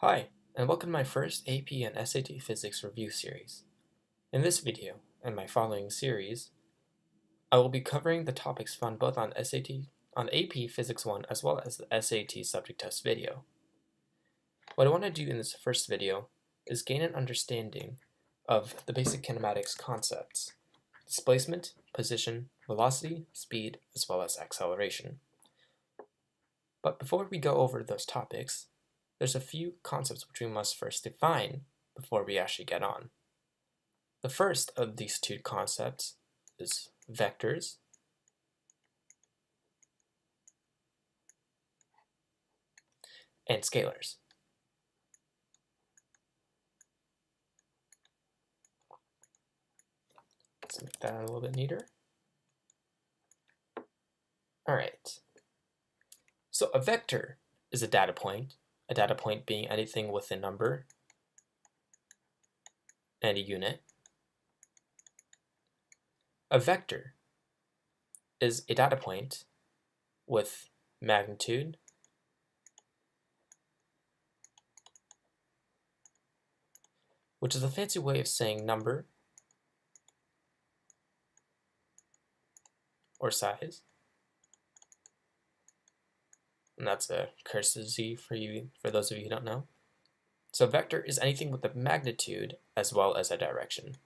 Hi, and welcome to my first AP and SAT Physics review series. In this video, and my following series, I will be covering the topics found both on AP Physics 1 as well as the SAT subject test video. What I want to do in this first video is gain an understanding of the basic kinematics concepts: displacement, position, velocity, speed, as well as acceleration. But before we go over those topics, there's a few concepts which we must first define before we actually get on. The first of these two concepts is vectors, and scalars. Let's make that a little bit neater. Alright, so a vector is a data point being anything with a number and a unit. A vector is a data point with magnitude, which is a fancy way of saying number or size. And that's a courtesy for those of you who don't know. So a vector is anything with a magnitude as well as a direction.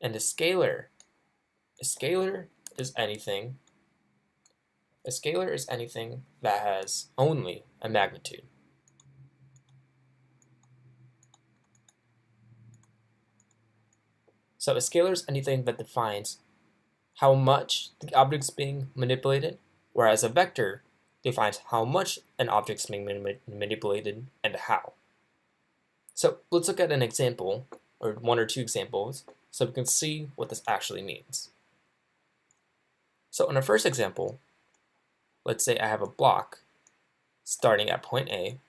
And a scalar is anything that has only a magnitude. So a scalar is anything that defines how much the object's being manipulated, whereas a vector defines how much an object's being manipulated and how. So let's look at an example, or one or two examples, so we can see what this actually means. So in our first example, let's say I have a block starting at point A.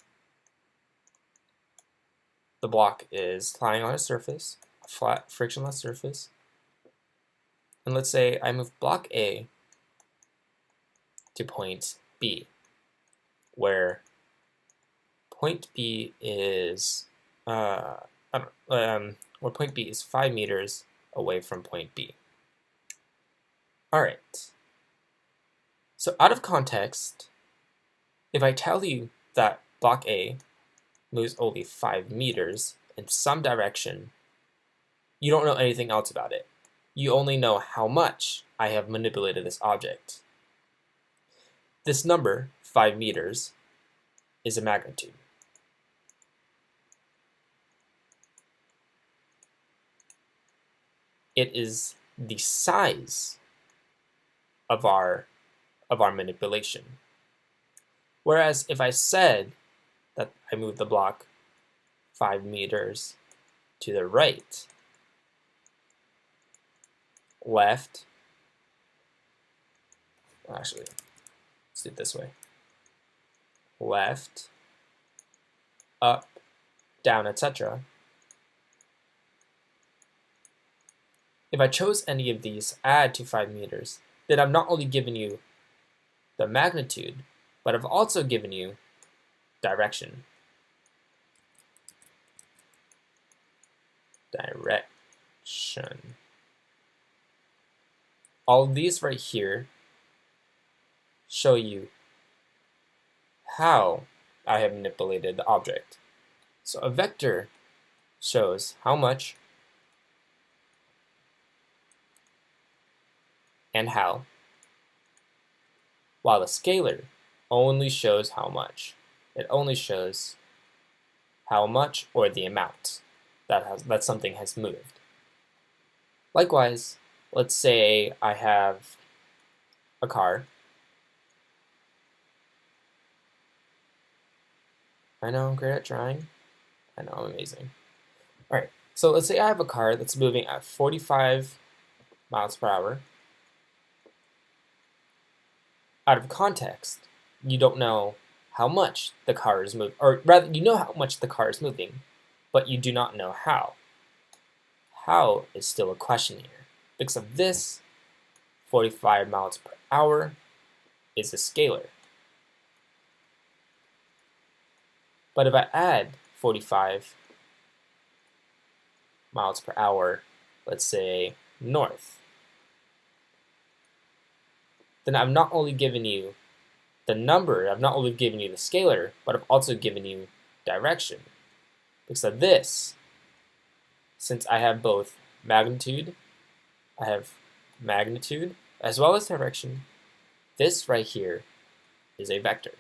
The block is lying on a surface, a flat, frictionless surface. And let's say I move block A to point B, where point B is 5 meters away from point B. All right. So out of context, if I tell you that block A moves only 5 meters in some direction, you don't know anything else about it. You only know how much I have manipulated this object. This number, 5 meters, is a magnitude. It is the size of our manipulation. Whereas if I said that I moved the block 5 meters to the right, left, actually, let's do it this way. Left, up, down, etc. If I chose any of these add to 5 meters, then I've not only given you the magnitude, but I've also given you direction. Direction. All of these right here show you how I have manipulated the object. So a vector shows how much and how, while a scalar only shows how much. It only shows how much or the amount that something has moved. Likewise, let's say I have a car. I know I'm great at drawing. I know I'm amazing. All right, so let's say I have a car that's moving at 45 miles per hour. Out of context, you don't know how much the car is moving, or rather, you know how much the car is moving, but you do not know how. How is still a question here. Because of this, 45 miles per hour is a scalar. But if I add 45 miles per hour, let's say north, then I've not only given you the number, I've not only given you the scalar, but I've also given you direction. Because of this, since I have both magnitude, as well as direction, this right here is a vector.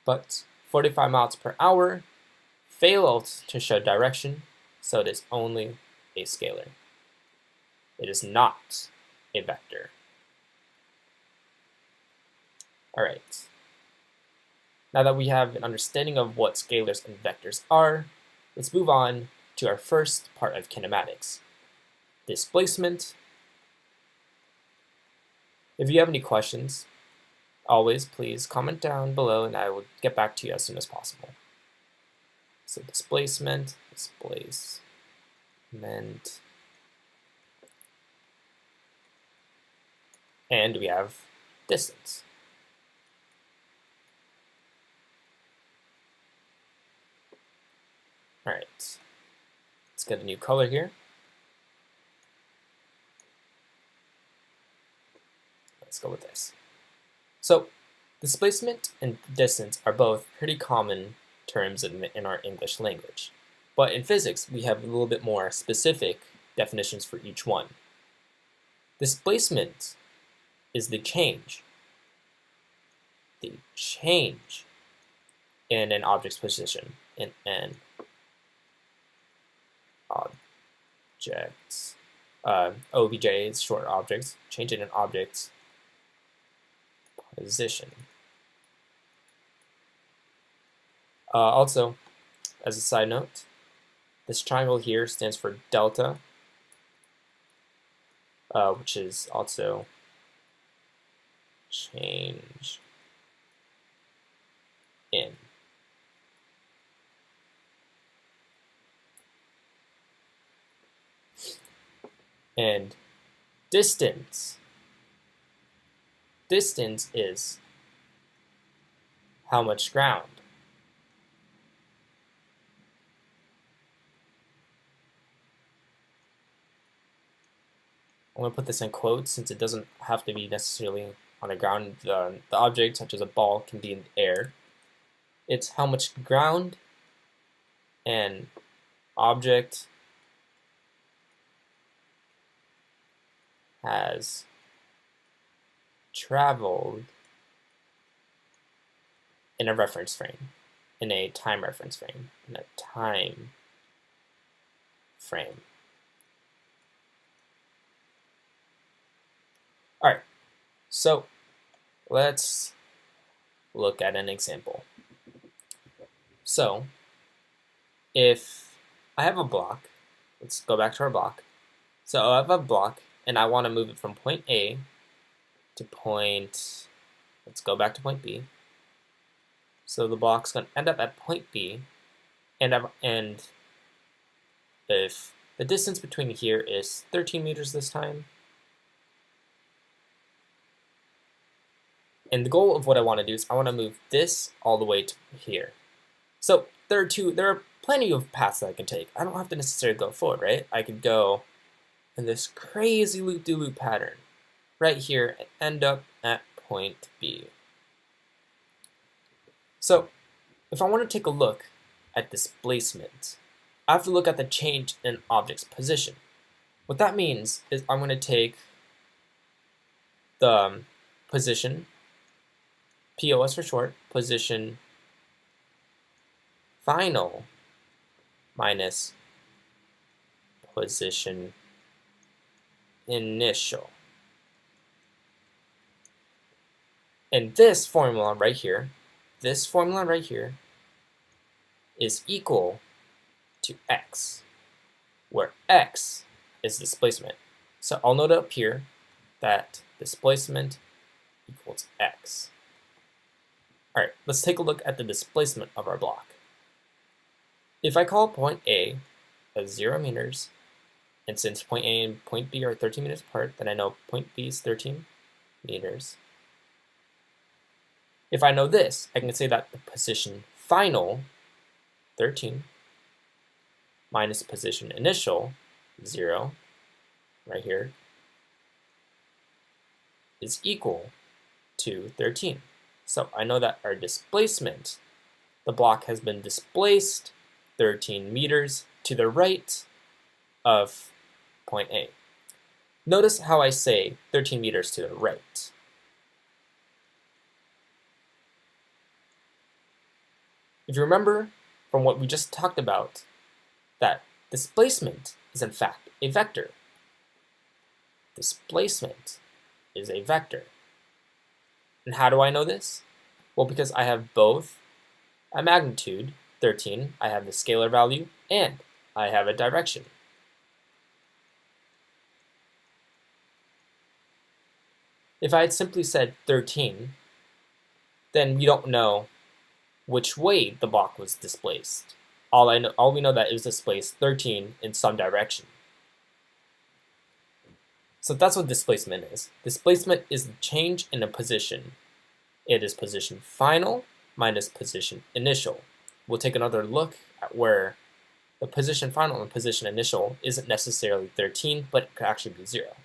But 45 miles per hour fails to show direction, so it is only a scalar. It is not a vector. All right. Now that we have an understanding of what scalars and vectors are, let's move on to our first part of kinematics, displacement. If you have any questions, always please comment down below and I will get back to you as soon as possible. So displacement, and we have distance. All right, let's get a new color here. Let's go with this. So displacement and distance are both pretty common terms in our English language. But in physics, we have a little bit more specific definitions for each one. Displacement is the change in an object's position, in an object's, OBJ is short objects, change in an object's position. Also, as a side note, this triangle here stands for delta, which is also change in. And distance is how much ground. I'm going to put this in quotes since it doesn't have to be necessarily on the ground. The object, such as a ball, can be in the air. It's how much ground an object has traveled in a reference frame, in a time reference frame, in a time frame. All right, so let's look at an example. So if I have a block, let's go back to our block. So I have a block and I want to move it from point A to point, let's go back to point B. So the block's going to end up at point B, and if the distance between here is 13 meters this time, and the goal of what I want to do is I want to move this all the way to here. So there are plenty of paths that I can take. I don't have to necessarily go forward, right? I could go in this crazy loop-de-loop pattern right here and end up at point B. So if I want to take a look at displacement, I have to look at the change in object's position. What that means is I'm going to take the position, POS for short, position final minus position initial. And this formula right here is equal to x, where x is displacement. So I'll note up here that displacement equals x. All right, let's take a look at the displacement of our block. If I call point A as 0 meters, And since point A and point B are 13 meters apart, then I know point B is 13 meters. If I know this, I can say that the position final, 13, minus position initial, 0, right here, is equal to 13. So I know that our displacement, the block has been displaced 13 meters to the right of point A. Notice how I say 13 meters to the right. If you remember from what we just talked about, that displacement is in fact a vector. Displacement is a vector. And how do I know this? Well, because I have both a magnitude, 13, I have the scalar value, and I have a direction. If I had simply said 13, then we don't know which way the block was displaced. All we know that it was displaced 13 in some direction. So that's what displacement is. Displacement is the change in a position. It is position final minus position initial. We'll take another look at where the position final and position initial isn't necessarily 13, but it could actually be 0.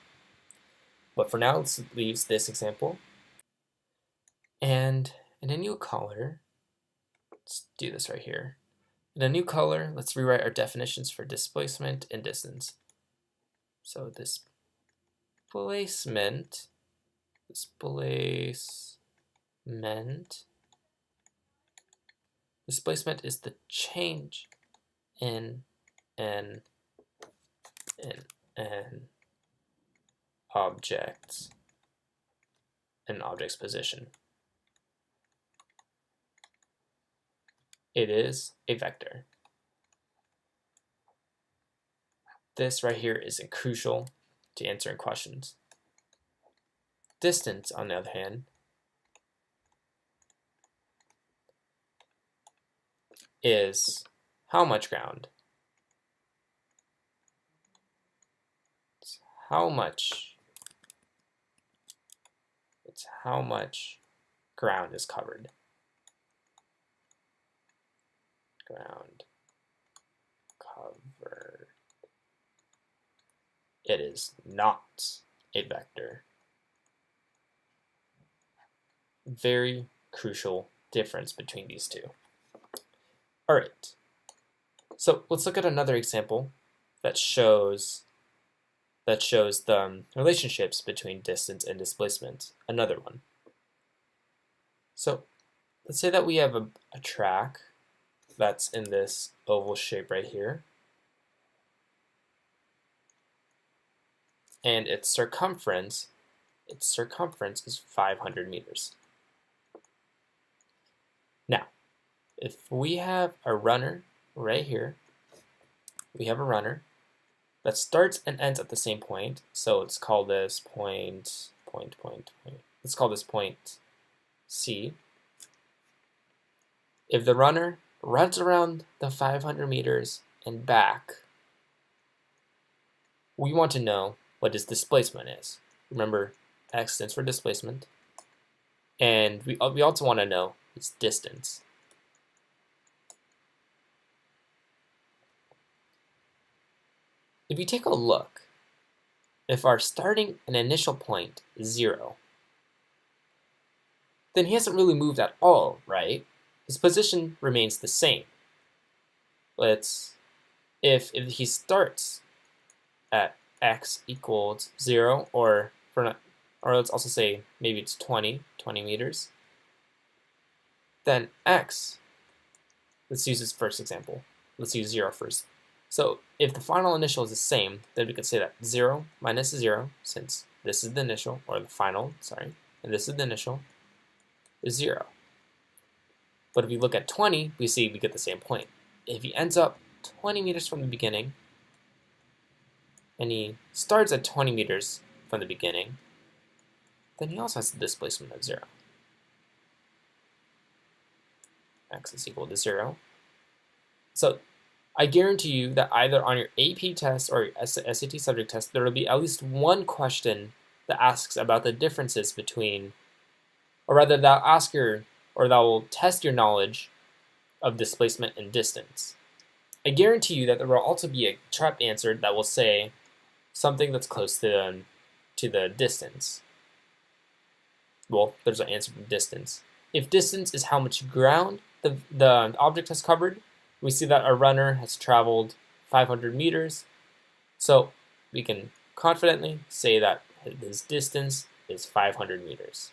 But for now, let's leave this example. And in a new color, let's do this right here. In a new color, let's rewrite our definitions for displacement and distance. So displacement is the change in an object's position. It is a vector. This right here is crucial to answering questions. Distance, on the other hand, is how much ground? It's how much ground is covered. Ground covered. It is not a vector. Very crucial difference between these two. All right, so let's look at another example that shows the relationships between distance and displacement. Another one. So let's say that we have a track that's in this oval shape right here, and its circumference is 500 meters. Now, if we have a runner right here, we have a runner that starts and ends at the same point, so let's call this point. Let's call this point C. If the runner runs around the 500 meters and back, we want to know what its displacement is. Remember, x stands for displacement. And we also want to know its distance. If you take a look, if our starting and initial point is 0, then he hasn't really moved at all, right? His position remains the same. If he starts at x equals 0, or let's also say maybe it's 20 meters, then x, let's use this first example. Let's use 0 first. So if the final initial is the same, then we could say that 0 minus 0, since this is the initial, or the final, sorry, and this is the initial, is 0. But if you look at 20, we see we get the same point. If he ends up 20 meters from the beginning, and he starts at 20 meters from the beginning, then he also has the displacement of 0. X is equal to 0. So I guarantee you that either on your AP test or your SAT subject test, there will be at least one question that asks about the differences between, or rather that will ask your, or that will test your knowledge of displacement and distance. I guarantee you that there will also be a trapped answer that will say something that's close to the distance. Well, there's an answer for distance. If distance is how much ground the object has covered, we see that a runner has traveled 500 meters. So we can confidently say that his distance is 500 meters.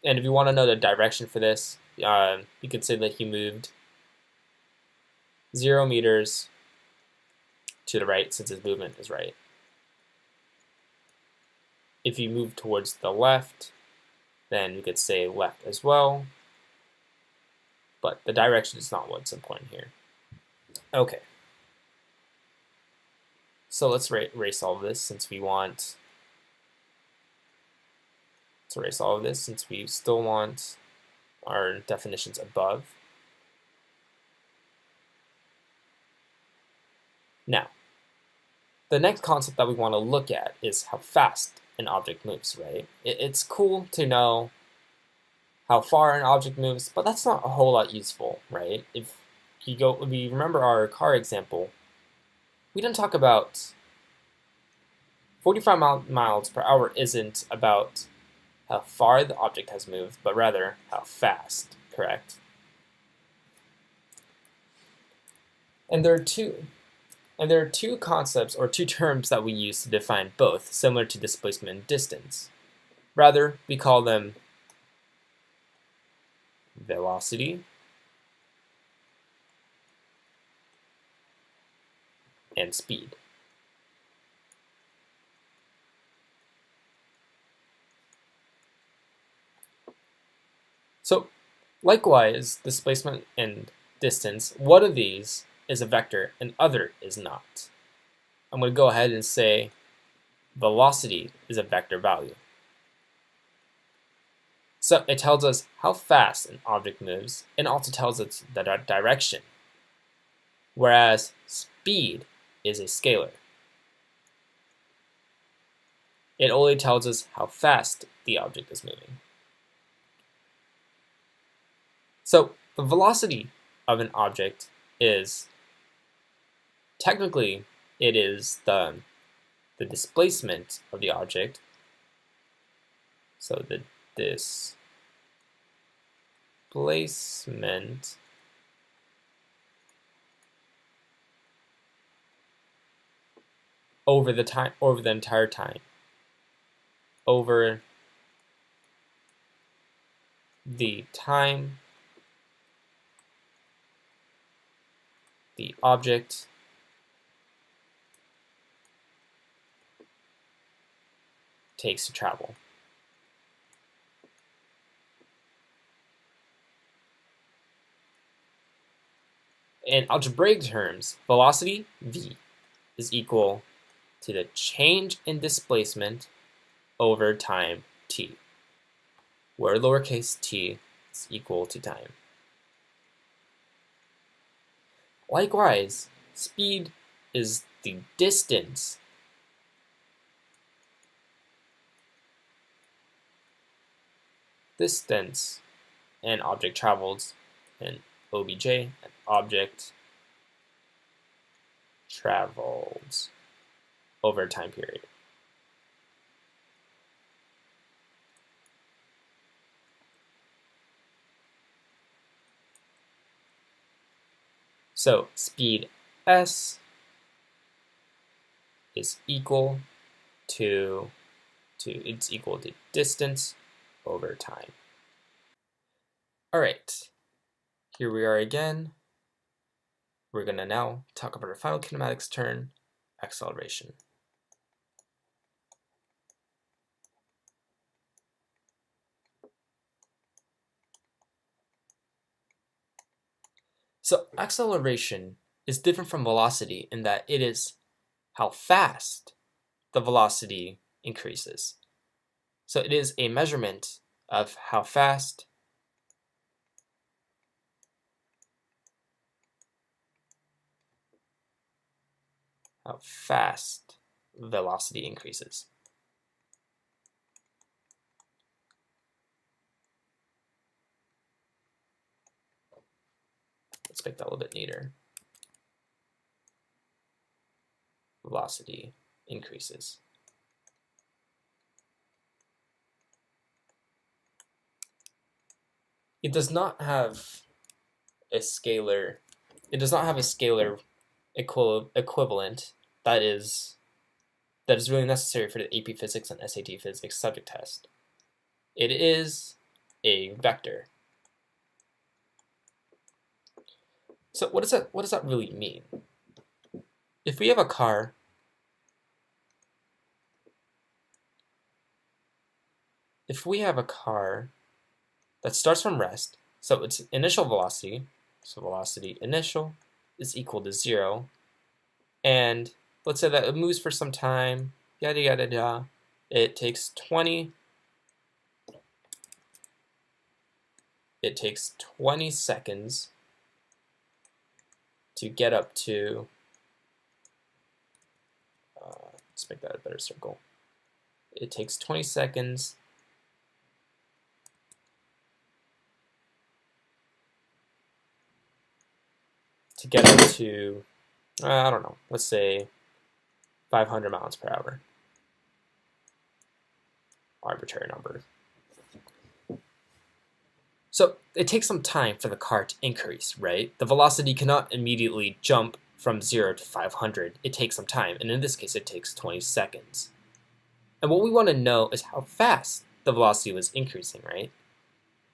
And if you want to know the direction for this, you could say that he moved 0 meters to the right since his movement is right. If you move towards the left, then we could say left as well. But the direction is not what's important here. Okay. So let's erase all of this since we want. Let's erase all of this since we still want our definitions above. Now, the next concept that we want to look at is how fast an object moves, right? It's cool to know how far an object moves, but that's not a whole lot useful, right? If we remember our car example, we didn't talk about 45 miles per hour isn't about how far the object has moved, but rather how fast, correct? And there are two concepts or two terms that we use to define both, similar to displacement and distance. Rather, we call them velocity and speed. So, likewise, displacement and distance, one of these is a vector and other is not. I'm going to go ahead and say velocity is a vector value. So it tells us how fast an object moves and also tells us the direction, whereas speed is a scalar. It only tells us how fast the object is moving. So the velocity of an object is, technically, it is the displacement of the object. So the displacement over the entire time, over the time the object takes to travel. In algebraic terms, velocity, v, is equal to the change in displacement over time, t, where lowercase t is equal to time. Likewise, speed is the distance an object travels in OBJ, an object travels over a time period. So speed s is equal to distance over time. All right, here we are again. We're going to now talk about our final kinematics turn, acceleration. So acceleration is different from velocity in that it is how fast the velocity increases. So it is a measurement of how fast how fast velocity increases. Let's make that a little bit neater. Velocity increases. It does not have a scalar. It does not have a scalar equivalent that is really necessary for the AP Physics and SAT Physics subject test. It is a vector. So what does that really mean? If we have a car that starts from rest, so its initial velocity, so velocity initial is equal to 0, and let's say that it moves for some time, yada yada yada. It takes 20 seconds to get up to, let's make that a better circle. It takes 20 seconds to get up to, I don't know, let's say 500 miles per hour. Arbitrary number. So it takes some time for the car to increase, right? The velocity cannot immediately jump from 0 to 500. It takes some time, and in this case it takes 20 seconds. And what we want to know is how fast the velocity was increasing, right?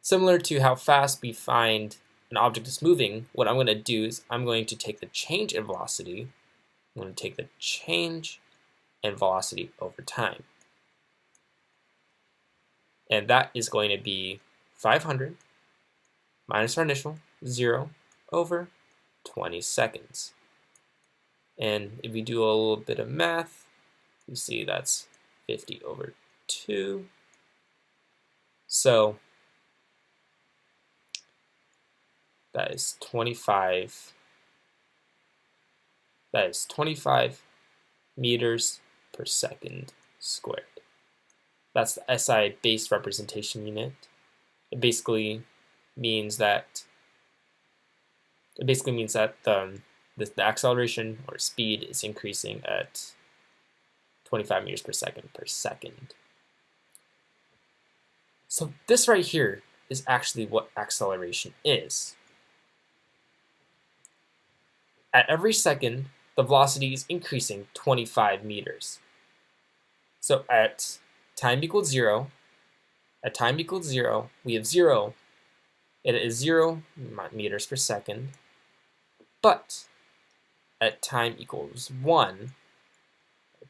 Similar to how fast we find an object is moving, what I'm going to do is I'm going to take the change in velocity, I'm going to take the change in velocity over time. And that is going to be 500 minus our initial, 0, over 20 seconds. And if we do a little bit of math, you see that's 50 over 2. So that is 25. That is 25 meters per second squared. That's the SI base representation unit. It basically means that the acceleration or speed is increasing at 25 meters per second. So this right here is actually what acceleration is. At every second, the velocity is increasing 25 meters. So at time equals 0, we have 0. It is 0 meters per second. But at time equals 1,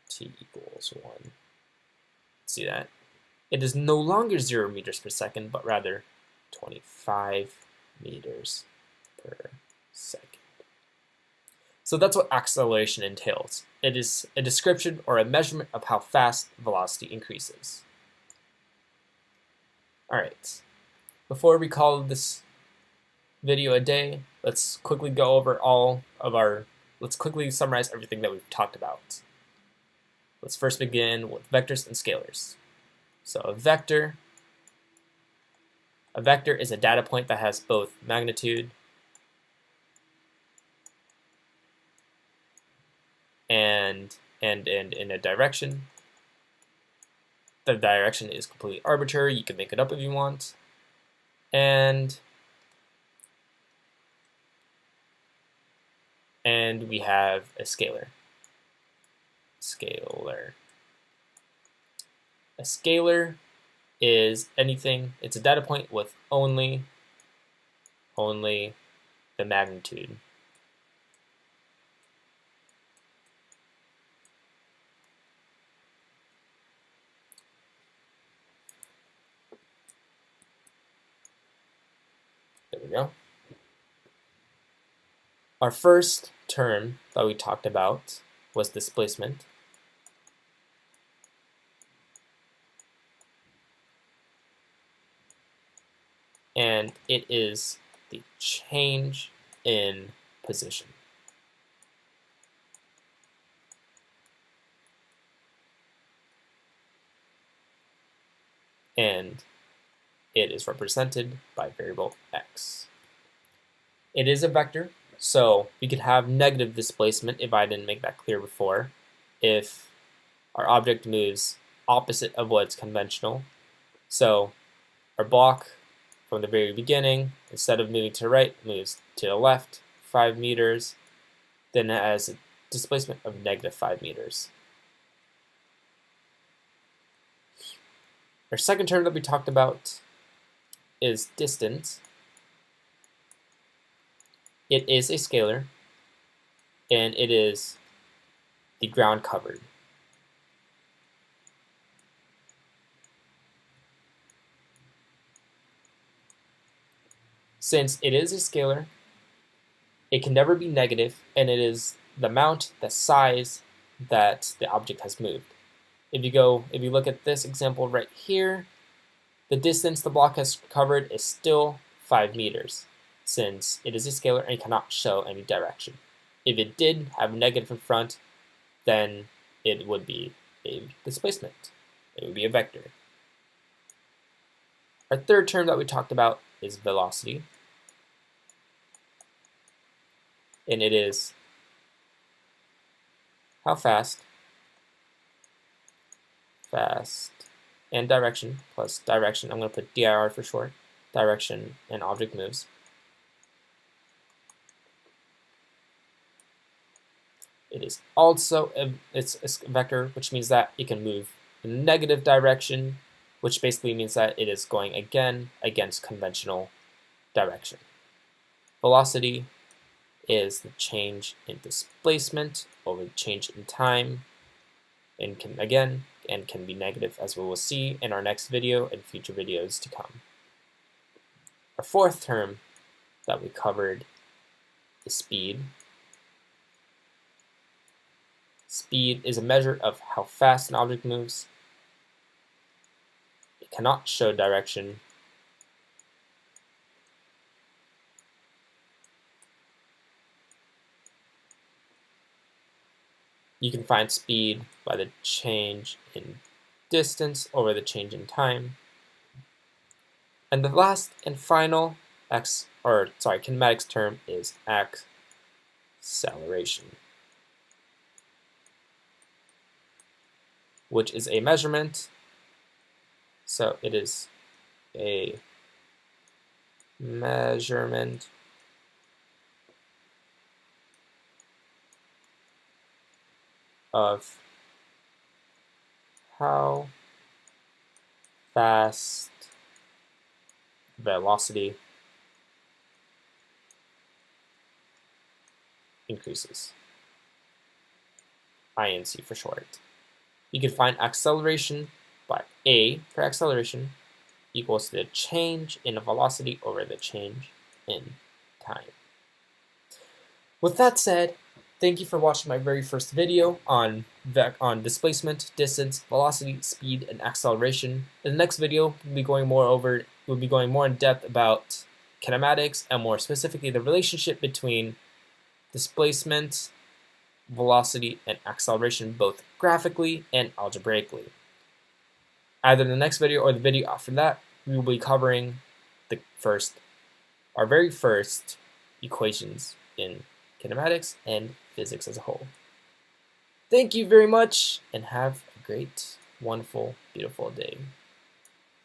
t equals 1, see that? It is no longer 0 meters per second, but rather 25 meters per second. So that's what acceleration entails. It is a description or a measurement of how fast velocity increases. All right, before we call this video a day, let's quickly go over let's quickly summarize everything that we've talked about. Let's first begin with vectors and scalars. So a vector is a data point that has both magnitude and in a direction. The direction is completely arbitrary. You can make it up if you want. And we have a scalar. A scalar is anything. It's a data point with only the magnitude. There we go. Our first term that we talked about was displacement. And it is the change in position. and it is represented by variable x. It is a vector, so we could have negative displacement if I didn't make that clear before, if our object moves opposite of what's conventional. So our block from the very beginning, instead of moving to the right, moves to the left 5 meters, then it has a displacement of negative 5 meters. Our second term that we talked about is distance. It is a scalar, and it is the ground covered. Since it is a scalar, it can never be negative, and it is the amount, the size that the object has moved. If you look at this example right here, the distance the block has covered is still 5 meters, since it is a scalar and cannot show any direction. If it did have negative in front, then it would be a displacement. It would be a vector. Our third term that we talked about is velocity. And it is how fast, and direction, plus direction, I'm going to put dir for short, direction an object moves. It is also it's a vector, which means that it can move in a negative direction, which basically means that it is going again against conventional direction. Velocity is the change in displacement over the change in time, and can be negative, as we will see in our next video and future videos to come. Our fourth term that we covered is speed. Speed is a measure of how fast an object moves. It cannot show direction. You can find speed by the change in distance over the change in time. And the last and final kinematics term is acceleration, which is a measurement. So it is a measurement of how fast velocity increases. INC for short. You can find acceleration by A for acceleration equals to the change in velocity over the change in time. With that said, thank you for watching my very first video on displacement, distance, velocity, speed, and acceleration. In the next video, we'll be going more in depth about kinematics, and more specifically the relationship between displacement, velocity, and acceleration, both graphically and algebraically. Either in the next video or the video after that, we will be covering our very first equations in kinematics and physics as a whole. Thank you very much, and have a great, wonderful, beautiful day.